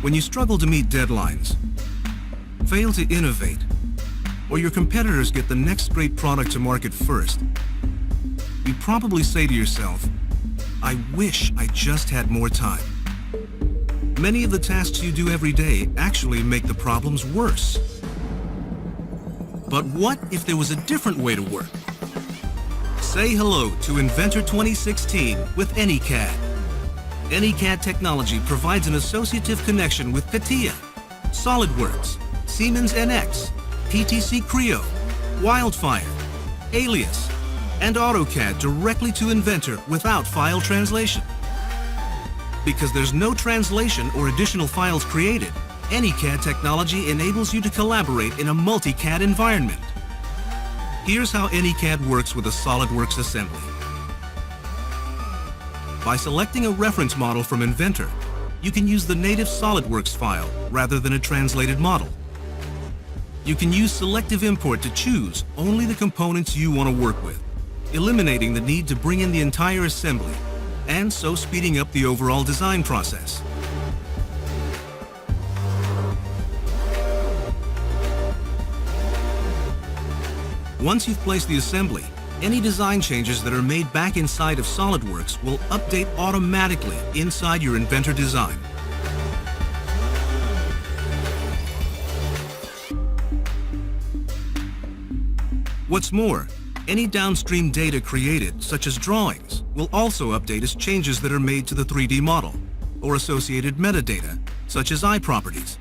When you struggle to meet deadlines, fail to innovate, or your competitors get the next great product to market first, you probably say to yourself, "I wish I just had more time." Many of the tasks you do every day actually make the problems worse. But what if there was a different way to work? Say hello to Inventor 2016 with AnyCAD. AnyCAD Technology provides an associative connection with CATIA, SolidWorks, Siemens NX, PTC Creo, Wildfire, Alias, and AutoCAD directly to Inventor without file translation. Because there's no translation or additional files created, AnyCAD Technology enables you to collaborate in a multi-CAD environment. Here's how AnyCAD works with a SolidWorks assembly. By selecting a reference model from Inventor, you can use the native SolidWorks file rather than a translated model. You can use selective import to choose only the components you want to work with, eliminating the need to bring in the entire assembly, and so speeding up the overall design process. Once you've placed the assembly, any design changes that are made back inside of SolidWorks will update automatically inside your Inventor design. What's more, any downstream data created, such as drawings, will also update as changes that are made to the 3D model, or associated metadata, such as eye properties.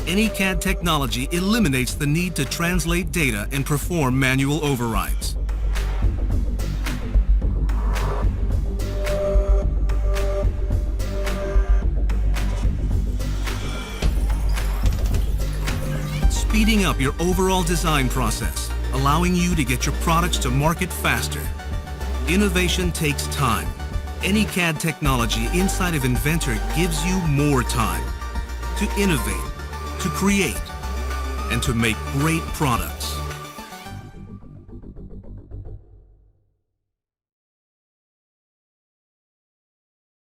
AnyCAD Technology eliminates the need to translate data and perform manual overrides. Speeding up your overall design process, allowing you to get your products to market faster. Innovation takes time. AnyCAD Technology inside of Inventor gives you more time to innovate, to create, and to make great products.